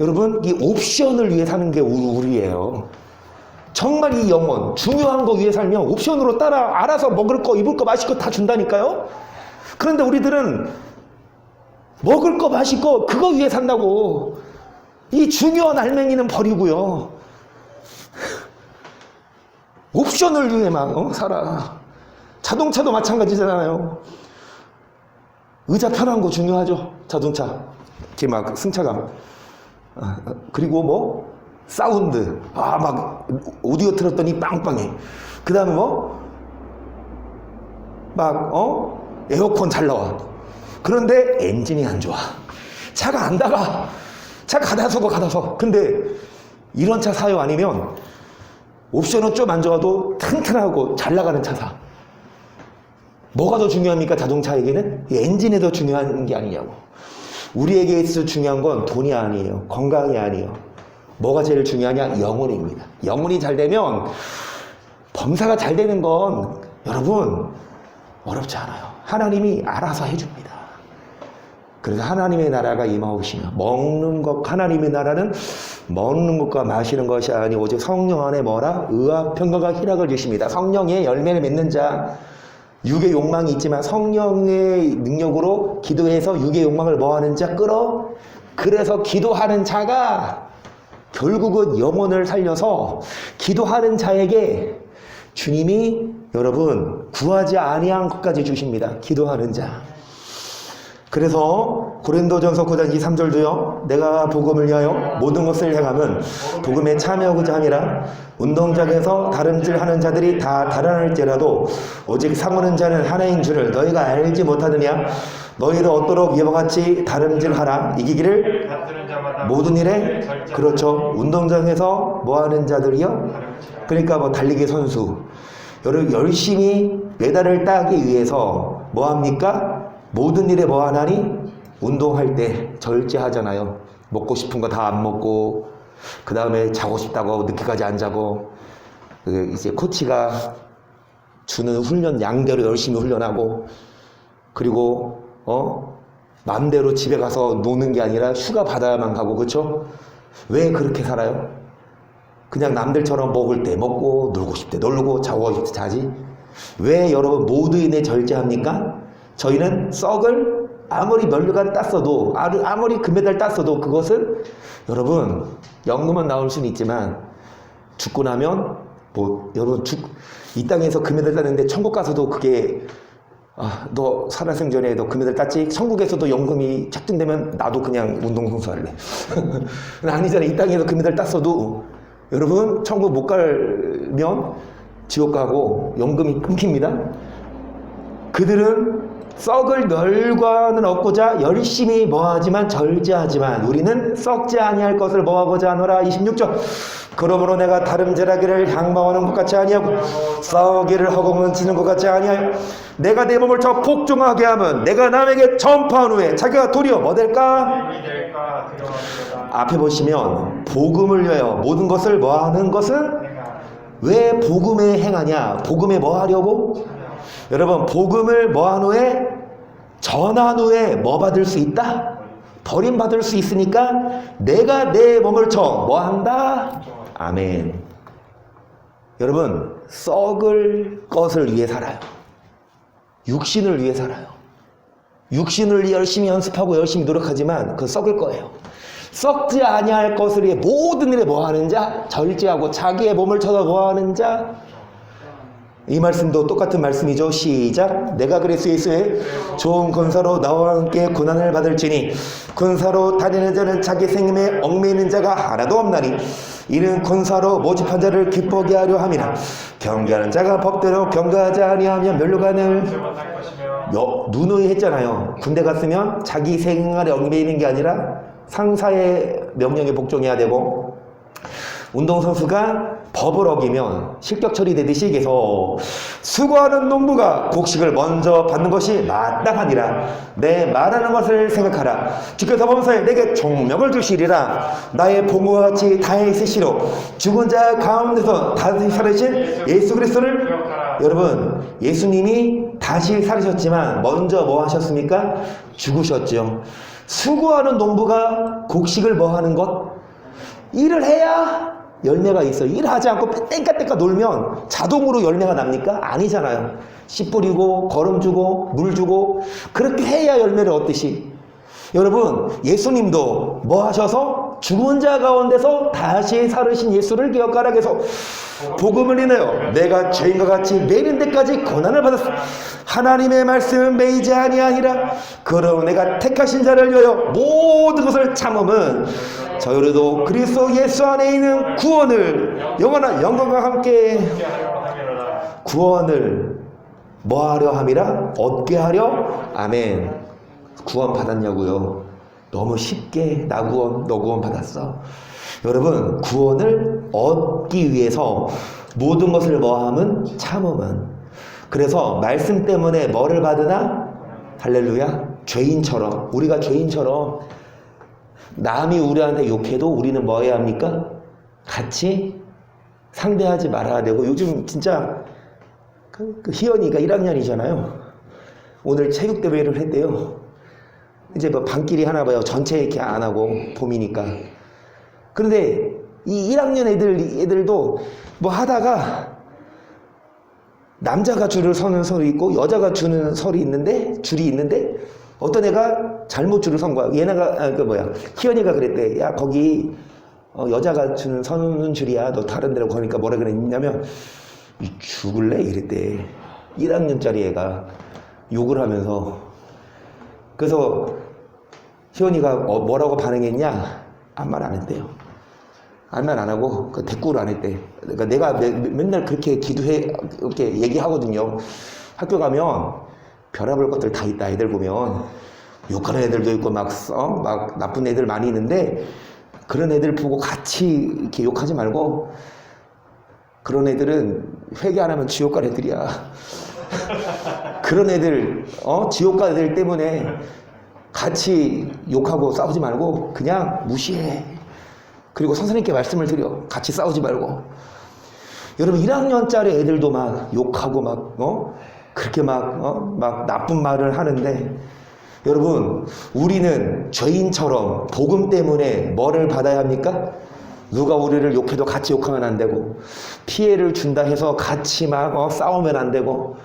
여러분 이 옵션을 위해 사는 게 우리예요. 정말 이 영혼 중요한 거 위해 살면 옵션으로 따라 알아서 먹을 거 입을 거 마실 거 다 준다니까요. 그런데 우리들은 먹을 거 마실 거 그거 위해 산다고. 이 중요한 알맹이는 버리고요. 옵션을 위해만 살아. 자동차도 마찬가지잖아요. 의자 편한 거 중요하죠. 자동차. 이렇게 막 승차감. 그리고 뭐 사운드. 막 오디오 틀었더니 빵빵해. 그 다음에 뭐 막 에어컨 잘 나와. 그런데 엔진이 안 좋아. 차가 안 나가. 차 가다서. 근데 이런 차 사요? 아니면 옵션은 좀 안 좋아도 튼튼하고 잘 나가는 차 사. 뭐가 더 중요합니까? 자동차에게는? 엔진이 더 중요한 게 아니냐고. 우리에게 있어 중요한 건 돈이 아니에요. 건강이 아니에요. 뭐가 제일 중요하냐? 영혼입니다. 영혼이 잘 되면 범사가 잘 되는 건 여러분 어렵지 않아요. 하나님이 알아서 해줍니다. 그래서 하나님의 나라가 임하오시며 먹는 것, 하나님의 나라는 먹는 것과 마시는 것이 아니 오직 성령 안에 뭐라? 의와 평강과 희락을 주십니다. 성령의 열매를 맺는 자, 육의 욕망이 있지만 성령의 능력으로 기도해서 육의 욕망을 뭐하는 자 끌어. 그래서 기도하는 자가 결국은 영혼을 살려서 기도하는 자에게 주님이 여러분 구하지 아니한 것까지 주십니다. 기도하는 자. 그래서 고린도전서 9장 2, 3절도요. 내가 복음을 위하여 모든 것을 행함은 복음에 참여하고자 함이라. 운동장에서 다름질하는 자들이 다 달아날지라도 오직 상하는 자는 하나인 줄을 너희가 알지 못하느냐. 너희도 얻도록 이와 같이 다름질하라. 이기기를 모든 일에. 그렇죠. 운동장에서 뭐하는 자들이요? 그러니까 뭐 달리기 선수. 열심히 메달을 따기 위해서 뭐합니까? 모든 일에 뭐 하나니? 운동할 때 절제하잖아요. 먹고 싶은 거 다 안 먹고, 그 다음에 자고 싶다고 늦게까지 안 자고, 이제 코치가 주는 훈련 양대로 열심히 훈련하고, 그리고 마음대로 집에 가서 노는 게 아니라 휴가 받아야만 가고, 그렇죠? 왜 그렇게 살아요? 그냥 남들처럼 먹을 때 먹고, 놀고 싶을 때 놀고, 자고 싶을 때 자지? 왜 여러분 모두인에 절제합니까? 저희는 썩을 아무리 면류관 땄어도, 아무리 금메달 땄어도 그것은 여러분 연금은 나올 수는 있지만 죽고 나면 뭐 여러분 이 땅에서 금메달 따는데 천국 가서도 그게 너 살아생전에 너 금메달 땄지? 천국에서도 연금이 책정되면 나도 그냥 운동선수 할래. 아니잖아요. 이 땅에서 금메달 땄어도 여러분 천국 못 가면 지옥 가고 연금이 끊깁니다. 그들은 썩을 멸관을 얻고자 열심히 뭐하지만 절제하지만 우리는 썩지 아니할 것을 뭐하고자 하노라. 26절. 그러므로 내가 다름질하기를 향망하는 것 같이 아니하고 싸우기를 허공을 것 같이 아니하여 내가 내 몸을 저 복종하게 하면 내가 남에게 전파한 후에 자기가 도리어 뭐 될까? 앞에 보시면 복음을 위하여 모든 것을 뭐하는 것은 왜 복음에 행하냐? 복음에 뭐 하려고? 여러분 복음을 뭐한 후에 전한 후에 뭐 받을 수 있다? 버림받을 수 있으니까 내가 내 몸을 쳐 뭐 한다? 아멘. 여러분 썩을 것을 위해 살아요. 육신을 위해 살아요. 육신을 열심히 연습하고 열심히 노력하지만 그건 썩을 거예요. 썩지 아니할 것을 위해 모든 일에 뭐 하는 자? 절제하고 자기의 몸을 쳐서 뭐 하는 자? 이 말씀도 똑같은 말씀이죠. 시작. 내가 그리스도 예수의 좋은 군사로 나와 함께 고난을 받을지니 군사로 다니는 자는 자기 생명에 얽매이는 자가 하나도 없나니 이는 군사로 모집한 자를 기쁘게 하려 함이라. 경계하는 자가 법대로 경계하지 아니하면 멸류관을 누누이 했잖아요. 군대 갔으면 자기 생활에 얽매이는 게 아니라 상사의 명령에 복종해야 되고, 운동선수가 법을 어기면 실격 처리되듯이 계속 수고하는 농부가 곡식을 먼저 받는 것이 마땅하니라. 내 말하는 것을 생각하라. 주께서 범사에 내게 총명을 주시리라. 나의 보모와 같이 다 있으시로 죽은 자 가운데서 다시 살으신 예수 그리스도를. 여러분 예수님이 다시 살으셨지만 먼저 뭐 하셨습니까? 죽으셨죠. 수고하는 농부가 곡식을 뭐 하는 것? 일을 해야 열매가 있어. 일하지 않고 땡까땡까 놀면 자동으로 열매가 납니까? 아니잖아요. 씨 뿌리고 거름 주고 물 주고 그렇게 해야 열매를 얻듯이, 여러분 예수님도 뭐 하셔서 죽은 자 가운데서 다시 살으신 예수를 기억하라 해서 복음을 인하여 내가 죄인과 같이 매이는 데까지 고난을 받았어. 하나님의 말씀은 매이지 아니하니라. 그러므로 내가 택하신 자를 위하여 모든 것을 참음은 저희로도 그리스도 예수 안에 있는 구원을 영원한 영광과 함께 구원을 뭐 하려 함이라? 얻게 하려? 아멘. 구원 받았냐고요? 너무 쉽게 나 구원 너 구원 받았어. 여러분 구원을 얻기 위해서 모든 것을 뭐함은 참음은. 그래서 말씀 때문에 뭐를 받으나? 할렐루야. 죄인처럼, 우리가 죄인처럼 남이 우리한테 욕해도 우리는 뭐 해야 합니까? 같이 상대하지 말아야 되고. 요즘 진짜 그 희연이가 1학년이잖아요. 오늘 체육대회를 했대요. 이제 뭐 반끼리 하나 봐요. 전체 이렇게 안 하고 봄이니까. 그런데 이 1학년 애들도 뭐 하다가 남자가 줄을 서는 설이 있고 여자가 주는 설이 있는데 줄이 있는데 어떤 애가 잘못 줄을 선 거야. 얘네가 희연이가 그랬대. 야 거기 여자가 주는 서는 줄이야. 너 다른 데로 가니까 뭐라 그랬냐면 죽을래? 이랬대. 1학년짜리 애가 욕을 하면서. 그래서 희연이가 뭐라고 반응했냐? 아무 말 안 했대요. 아무 말 안 하고 대꾸를 안 했대. 그러니까 내가 맨날 그렇게 기도해 이렇게 얘기하거든요. 학교 가면 별의별 것들 다 있다. 애들 보면 욕하는 애들도 있고 막 나쁜 애들 많이 있는데 그런 애들 보고 같이 이렇게 욕하지 말고, 그런 애들은 회개 안 하면 지옥 갈 애들이야. 그런 애들 지옥 갈 애들 때문에 같이 욕하고 싸우지 말고 그냥 무시해. 그리고 선생님께 말씀을 드려. 같이 싸우지 말고. 여러분 1학년짜리 애들도 막 욕하고 막 그렇게 막 나쁜 말을 하는데, 여러분 우리는 죄인처럼 복음 때문에 뭐를 받아야 합니까? 누가 우리를 욕해도 같이 욕하면 안 되고, 피해를 준다 해서 같이 막 싸우면 안 되고,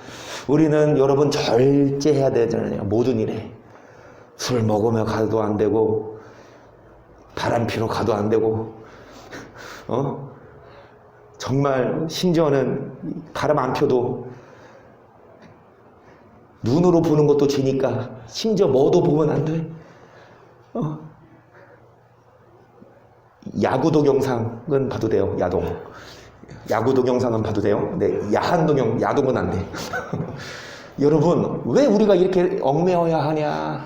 우리는 여러분 절제해야 되잖아요. 모든 일에. 술 먹으며 가도 안 되고, 바람 피러 가도 안 되고, 정말 심지어는 바람 안 펴도 눈으로 보는 것도 죄니까 심지어 뭐도 보면 안 돼. 야구 동영상은 봐도 돼요. 야구 동영상은 봐도 돼요. 네, 야동은 안 돼. 여러분, 왜 우리가 이렇게 얽매어야 하냐?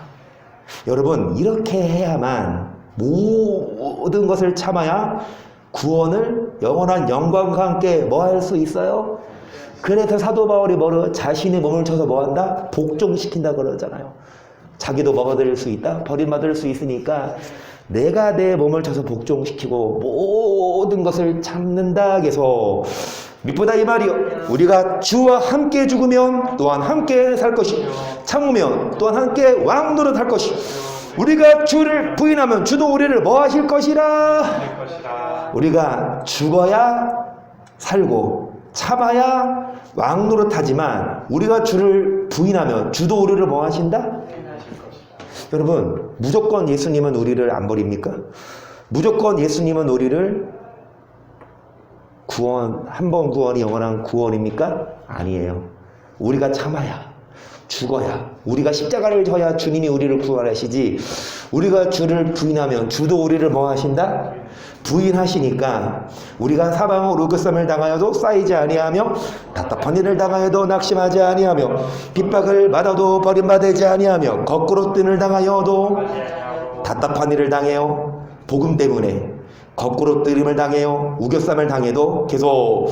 여러분, 이렇게 해야만 모든 것을 참아야 구원을 영원한 영광과 함께 뭐 할 수 있어요? 그래서 사도 바울이 자신의 몸을 쳐서 뭐 한다? 복종시킨다 그러잖아요. 자기도 먹어들일 수 있다? 버림받을 수 있으니까 내가 내 몸을 쳐서 복종시키고 모든 것을 참는다 해서 밑보다 이 말이요. 우리가 주와 함께 죽으면 또한 함께 살 것이, 참으면 또한 함께 왕노릇 할 것이, 우리가 주를 부인하면 주도 우리를 뭐 하실 것이라. 우리가 죽어야 살고 참아야 왕노릇하지만 우리가 주를 부인하면 주도 우리를 뭐 하신다? 여러분, 무조건 예수님은 우리를 안 버립니까? 무조건 예수님은 우리를 한 번 구원이 영원한 구원입니까? 아니에요. 우리가 참아야, 죽어야, 우리가 십자가를 져야 주님이 우리를 구원하시지, 우리가 주를 부인하면 주도 우리를 뭐 하신다? 부인하시니까 우리가 사방으로 흑암을 당하여도 쌓이지 아니하며 답답한 일을 당하여도 낙심하지 아니하며 핍박을 받아도 버림받지 아니하며 거꾸로 뜸을 당하여도 답답한 일을 당해요. 복음 때문에 거꾸로 뜨림을 당해요. 우겨쌈을 당해도 계속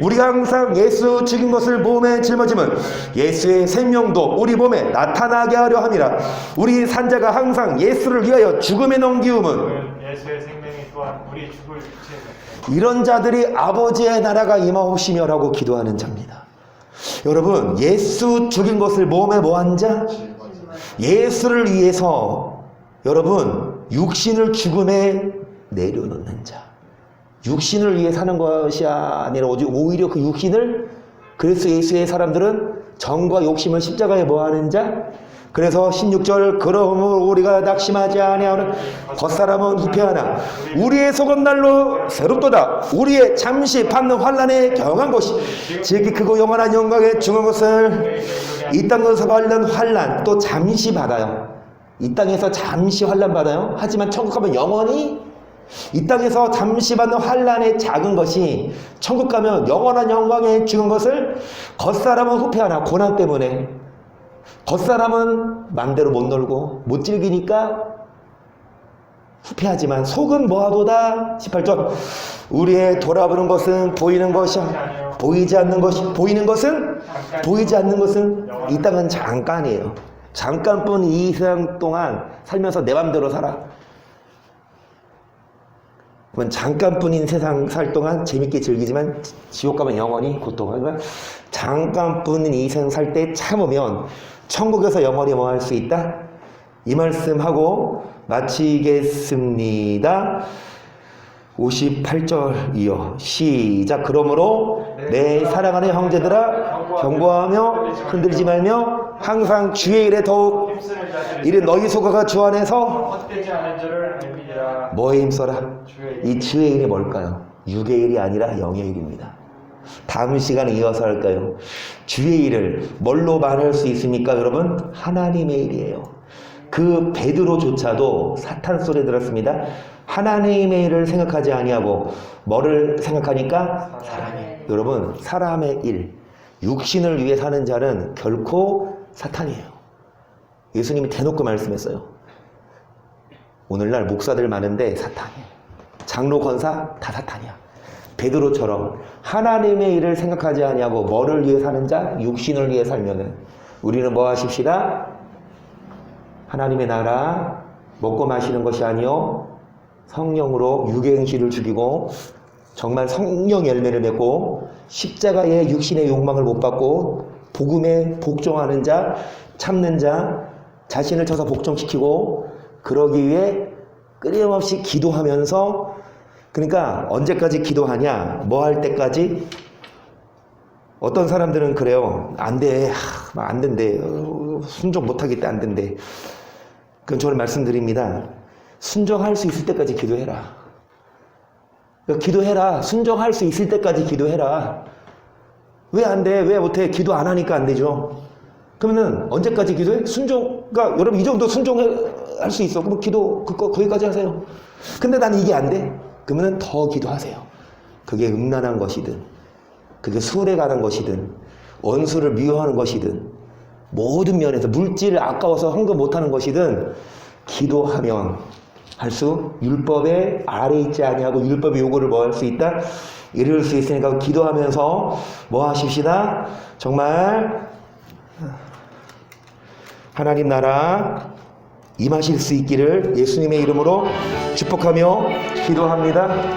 우리가 항상 예수 죽인 것을 몸에 짊어지면 예수의 생명도 우리 몸에 나타나게 하려 함이라. 우리 산자가 항상 예수를 위하여 죽음에 넘기움은 예수의 생명이 또한 우리 죽을 죄. 이런 자들이 아버지의 나라가 임하옵시며라고 기도하는 자입니다. 여러분, 예수 죽인 것을 몸에 뭐한 자? 예수를 위해서 여러분 육신을 죽음에 내려놓는 자. 육신을 위해 사는 것이 아니라 오히려 그 육신을, 그래서 예수의 사람들은 정과 욕심을 십자가에 뭐하는 자? 그래서 16절 그러므로 우리가 낙심하지 아니하는 겉사람은 후패하나 우리의 속은 날로 새롭도다. 우리의 잠시 받는 환난에 경한 것이 지극히 크고 영원한 영광에 중한 것을 이 땅에서 받는 환난 또 잠시 받아요. 이 땅에서 잠시 환난 받아요. 하지만 천국 가면 영원히, 이 땅에서 잠시 받는 환난의 작은 것이 천국 가면 영원한 영광에 중한 것을 겉사람은 후패하나 고난 때문에, 겉사람은 맘대로 못 놀고 못 즐기니까 후패하지만 속은 뭐하도다. 18절 우리의 돌아보는 것은 보이는 것이 보이지 않는 것이, 보이는 것은 보이지 않는 것은 이 땅은 잠깐이에요. 잠깐뿐 이 세상 동안 살면서 내 맘대로 살아. 그건 잠깐뿐인 세상 살 동안 재밌게 즐기지만 지옥 가면 영원히 고통하지만 잠깐뿐인 이 세상 살 때 참으면 천국에서 영원히 뭐 할 수 있다? 이 말씀하고 마치겠습니다. 58절 시작. 그러므로 내 사랑하는 형제들아 경고하며 흔들지 말며 항상 주의 일에 더욱 이른 너희 소가가 주 안에서 헛되지 않은 줄을 알미니라. 뭐에 힘써라? 이 주의 일이 뭘까요? 육의 일이 아니라 영의 일입니다. 다음 시간에 이어서 할까요? 주의 일을 뭘로 말할 수 있습니까 여러분? 하나님의 일이에요. 그 베드로조차도 사탄 소리 들었습니다. 하나님의 일을 생각하지 아니하고 뭐를 생각하니까? 사람의. 여러분, 사람의 일, 육신을 위해 사는 자는 결코 사탄이에요. 예수님이 대놓고 말씀했어요. 오늘날 목사들 많은데 사탄이에요. 장로 권사 다 사탄이야. 베드로처럼 하나님의 일을 생각하지 아니하고 뭐를 위해 사는 자? 육신을 위해 살면은 우리는 뭐 하십시다? 하나님의 나라 먹고 마시는 것이 아니요 성령으로 육의 행실을 죽이고 정말 성령 열매를 맺고 십자가의 육신의 욕망을 못 받고 복음에 복종하는 자, 참는 자, 자신을 쳐서 복종시키고 그러기 위해 끊임없이 기도하면서, 그러니까 언제까지 기도하냐? 뭐 할 때까지? 어떤 사람들은 그래요. 안 돼. 안 된대. 순종 못하겠다. 안 된대. 그럼 저는 말씀드립니다. 순종할 수 있을 때까지 기도해라. 그러니까 기도해라. 순종할 수 있을 때까지 기도해라. 왜 안 돼? 왜 못해? 기도 안 하니까 안 되죠. 그러면은 언제까지 기도해? 순종, 그러니까 여러분 이 정도 순종할 수 있어. 그럼 기도 거기까지 하세요. 근데 난 이게 안 돼. 그러면은 더 기도하세요. 그게 음란한 것이든, 그게 술에 관한 것이든, 원수를 미워하는 것이든, 모든 면에서 물질을 아까워서 헌금 못하는 것이든 기도하면 할 율법의 아래 있지 아니하고 율법의 요구를 뭐 할 수 있다? 이룰 수 있으니까 기도하면서 뭐 하십시다? 정말 하나님 나라 임하실 수 있기를 예수님의 이름으로 축복하며 기도합니다.